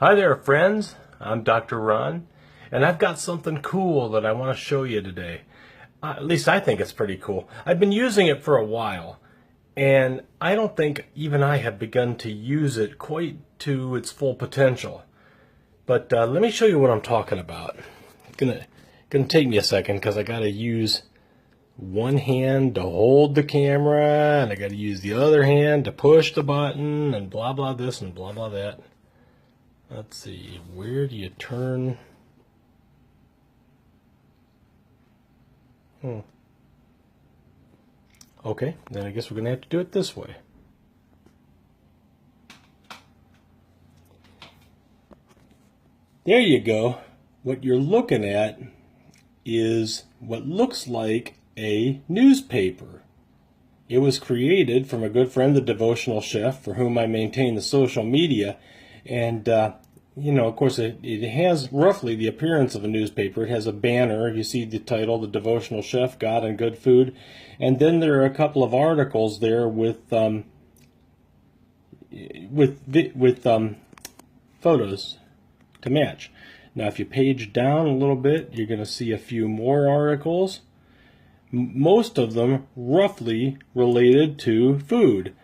Hi there, friends. I'm Dr. Ron, and I've got something cool that I want to show you today. At least I think it's pretty cool. I've been using it for a while, and I don't think even I have begun to use it quite to its full potential. But let me show you what I'm talking about. It's gonna take me a second because I gotta use one hand to hold the camera, and I gotta use the other hand to push the button, and blah blah this and blah blah that. Let's see, where do you turn? Okay, then I guess we're going to have to do it this way. There you go. What you're looking at is what looks like a newspaper. It was created from a good friend, the devotional chef, for whom I maintain the social media. And, of course, it has roughly the appearance of a newspaper. It has a banner. You see the title, The Devotional Chef, God and Good Food. And then there are a couple of articles there with photos to match. Now, if you page down a little bit, you're going to see a few more articles. Most of them roughly related to food.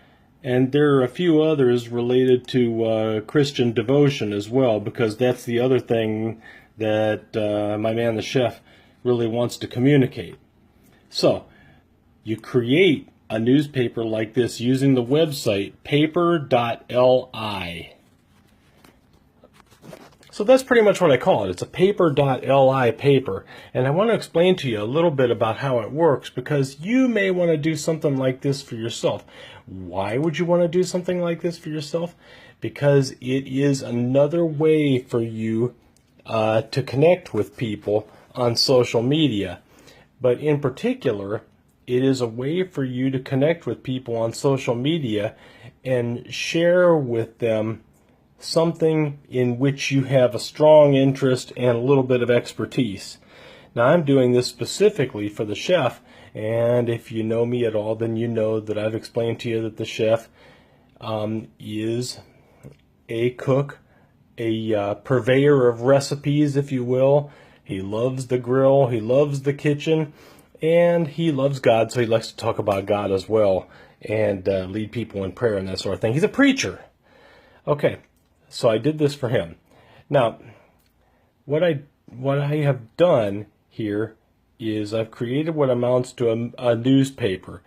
And there are a few others related to Christian devotion as well, because that's the other thing that my man the chef really wants to communicate. So, you create a newspaper like this using the website paper.li. So that's pretty much what I call it. It's a paper.li paper. And I want to explain to you a little bit about how it works, because you may want to do something like this for yourself. Why would you want to do something like this for yourself? Because it is another way for you to connect with people on social media. But in particular, it is a way for you to connect with people on social media and share with them something in which you have a strong interest and a little bit of expertise. Now, I'm doing this specifically for the chef, and if you know me at all, then you know that I've explained to you that the chef is a cook, a purveyor of recipes, if you will. He loves the grill, he loves the kitchen, and he loves God, so he likes to talk about God as well and lead people in prayer and that sort of thing. He's a preacher. Okay. So I did this for him. Now, what I have done here is I've created what amounts to a newspaper.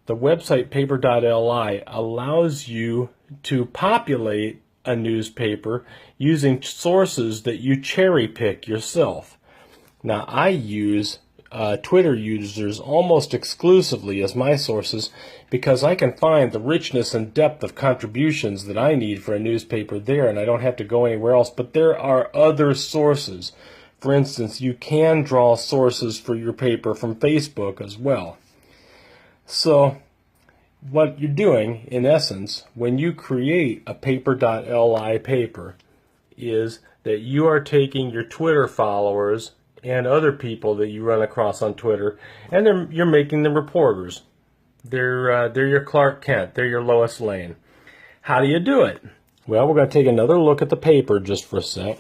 The website paper.li allows you to populate a newspaper using sources that you cherry pick yourself. Now, I use Twitter users almost exclusively as my sources because I can find the richness and depth of contributions that I need for a newspaper there, and I don't have to go anywhere else. But there are other sources. For instance, you can draw sources for your paper from Facebook as well. So what you're doing, in essence, when you create a paper.li paper, is that you are taking your Twitter followers and other people that you run across on Twitter, and you're making them reporters. They're your Clark Kent. They're your Lois Lane. How do you do it? Well, we're going to take another look at the paper just for a sec.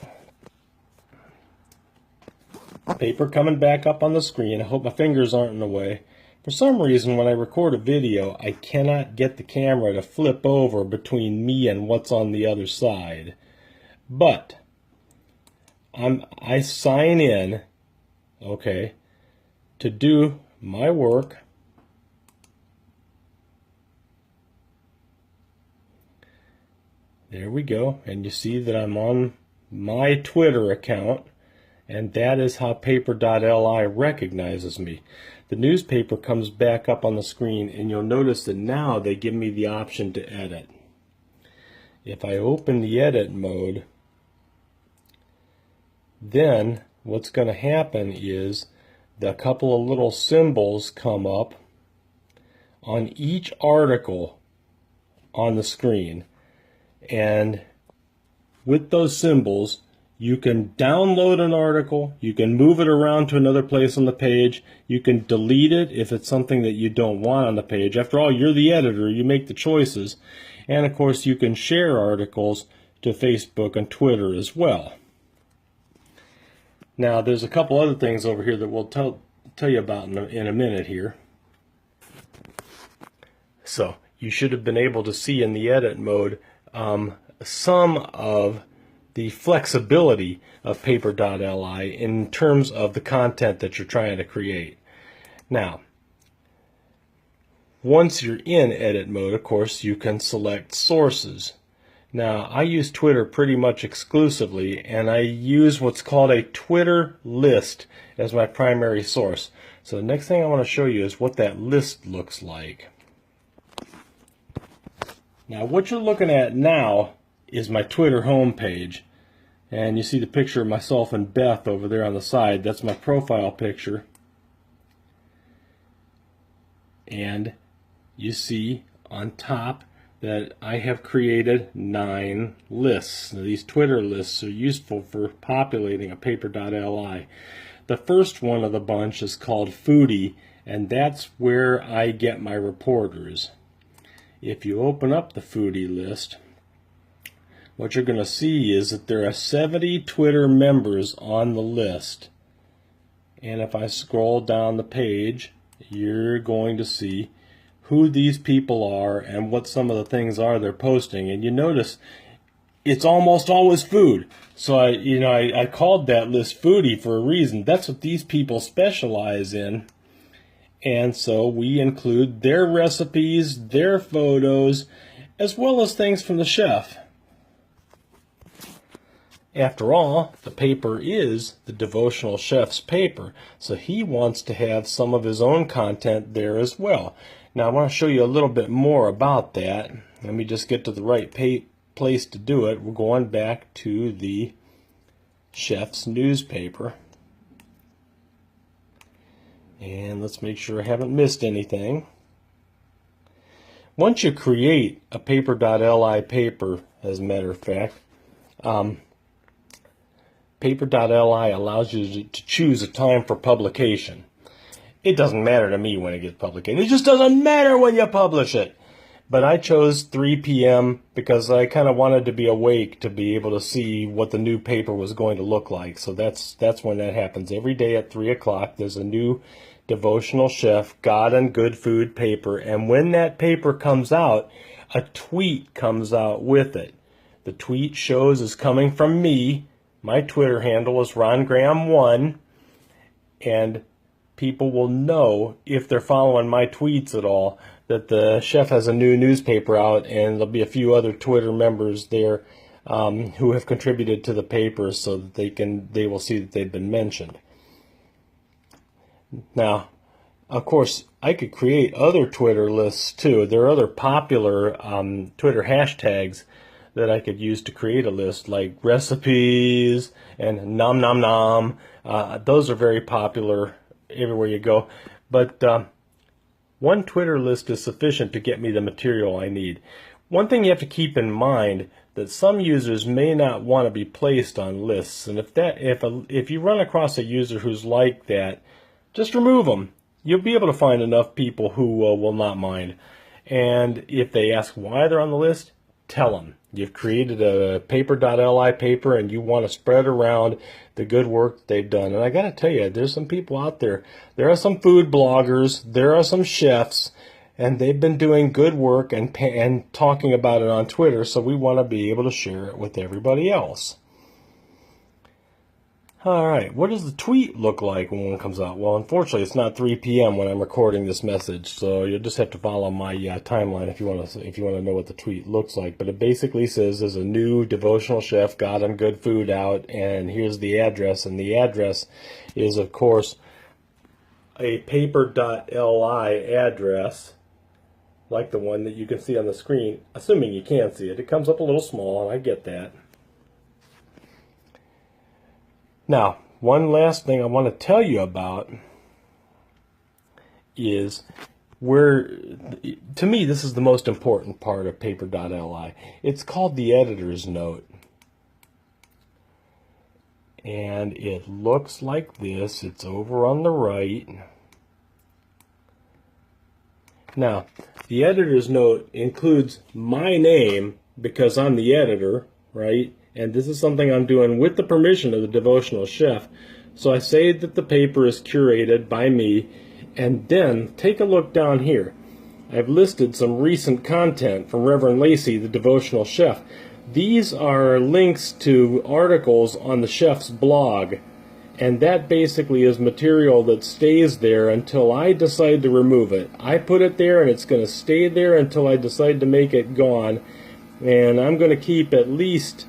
Paper coming back up on the screen. I hope my fingers aren't in the way. For some reason, when I record a video, I cannot get the camera to flip over between me and what's on the other side. But I sign in, okay, to do my work. There we go, and you see that I'm on my Twitter account, and that is how paper.li recognizes me. The newspaper comes back up on the screen, and you'll notice that now they give me the option to edit. If I open the edit mode, then what's going to happen is a couple of little symbols come up on each article on the screen. And with those symbols, you can download an article, you can move it around to another place on the page, you can delete it if it's something that you don't want on the page. After all, you're the editor, you make the choices. And of course, you can share articles to Facebook and Twitter as well. Now, there's a couple other things over here that we'll tell you about in a minute here. So, you should have been able to see in the edit mode some of the flexibility of paper.li in terms of the content that you're trying to create. Now, once you're in edit mode, of course, you can select sources. Now, I use Twitter pretty much exclusively, and I use what's called a Twitter list as my primary source. So the next thing I want to show you is what that list looks like. Now, what you're looking at now is my Twitter homepage. And you see the picture of myself and Beth over there on the side. That's my profile picture. And you see on top that I have created 9 lists. Now, these Twitter lists are useful for populating a paper.li. The first one of the bunch is called Foodie, and that's where I get my reporters. If you open up the Foodie list, what you're going to see is that there are 70 Twitter members on the list. And if I scroll down the page, you're going to see who these people are and what some of the things are they're posting. And you notice it's almost always food. So I called that list Foodie for a reason. That's what these people specialize in. And so we include their recipes, their photos, as well as things from the chef. After all, the paper is the devotional chef's paper, so he wants to have some of his own content there as well. Now I want to show you a little bit more about that. Let me just get to the right place to do it. We're going back to the chef's newspaper. And let's make sure I haven't missed anything. Once you create a paper.li paper, as a matter of fact, paper.li allows you to choose a time for publication. It doesn't matter to me when it gets published. It just doesn't matter when you publish it. But I chose 3 p.m. because I kind of wanted to be awake to be able to see what the new paper was going to look like. So that's when that happens. Every day at 3 o'clock, there's a new devotional chef, God and Good Food paper. And when that paper comes out, a tweet comes out with it. The tweet shows is coming from me. My Twitter handle is RonGraham1. And people will know, if they're following my tweets at all, that the chef has a new newspaper out, and there'll be a few other Twitter members there who have contributed to the paper, so that they will see that they've been mentioned. Now, of course, I could create other Twitter lists too. There are other popular Twitter hashtags that I could use to create a list, like recipes and nom nom nom. Those are very popular everywhere you go. But one Twitter list is sufficient to get me the material I need. One thing you have to keep in mind, that some users may not want to be placed on lists, and if you run across a user who's like that, just remove them. You'll be able to find enough people who will not mind. And if they ask why they're on the list, tell them you've created a paper.li paper and you want to spread around the good work they've done. And I got to tell you, there's some people out there. There are some food bloggers, there are some chefs, and they've been doing good work and talking about it on Twitter, so we want to be able to share it with everybody else. All right, what does the tweet look like when one comes out? Well, unfortunately, it's not 3 p.m. when I'm recording this message, so you'll just have to follow my timeline if you want to know what the tweet looks like. But it basically says there's a new devotional chef, God and Good Food out, and here's the address. And the address is, of course, a paper.li address, like the one that you can see on the screen, assuming you can see it. It comes up a little small, and I get that. Now, one last thing I want to tell you about is to me, this is the most important part of paper.li. It's called the editor's note. And it looks like this. It's over on the right. Now, the editor's note includes my name because I'm the editor, right? And this is something I'm doing with the permission of the devotional chef. So I say that the paper is curated by me, and then take a look down here. I've listed some recent content from Reverend Lacey, the devotional chef. These are links to articles on the chef's blog, and that basically is material that stays there until I decide to remove it. I put it there and it's going to stay there until I decide to make it gone, and I'm going to keep at least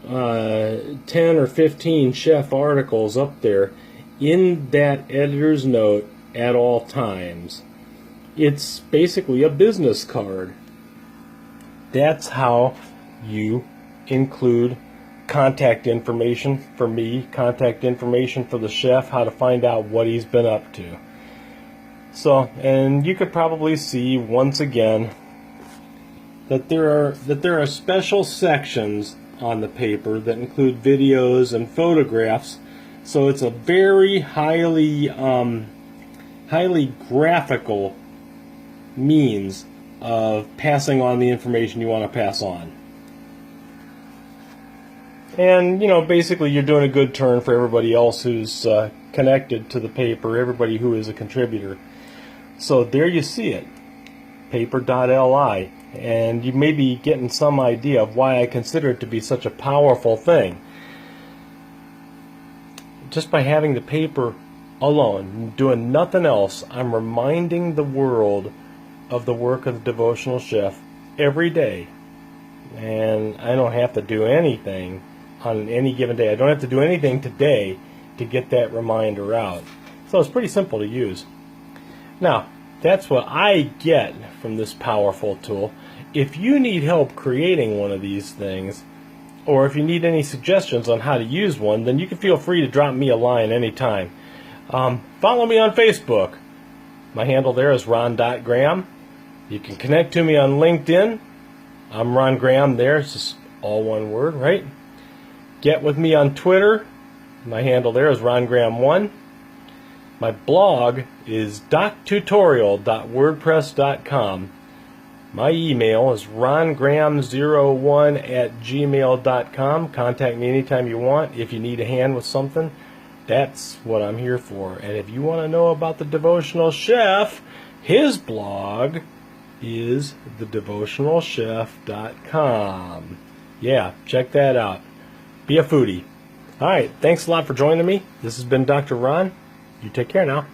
10 or 15 chef articles up there in that editor's note at all times. It's basically a business card. That's how you include contact information for me, contact information for the chef, how to find out what he's been up to. So, and you could probably see once again that there are special sections on the paper that include videos and photographs. So it's a very highly graphical means of passing on the information you want to pass on. And, you know, basically you're doing a good turn for everybody else who's connected to the paper, everybody who is a contributor. So there you see it, paper.li. And you may be getting some idea of why I consider it to be such a powerful thing. Just by having the paper alone, doing nothing else, I'm reminding the world of the work of the devotional chef every day. And I don't have to do anything on any given day. I don't have to do anything today to get that reminder out. So it's pretty simple to use. Now, that's what I get from this powerful tool. If you need help creating one of these things, or if you need any suggestions on how to use one, then you can feel free to drop me a line anytime. Follow me on Facebook. My handle there is ron.graham. You can connect to me on LinkedIn. I'm Ron Graham there. It's just all one word, right? Get with me on Twitter. My handle there is rongraham1. My blog is doctutorial.wordpress.com. My email is rongraham01@gmail.com. Contact me anytime you want. If you need a hand with something, that's what I'm here for. And if you want to know about the devotional chef, his blog is thedevotionalchef.com. Yeah, check that out. Be a foodie. All right, thanks a lot for joining me. This has been Dr. Ron. You take care now.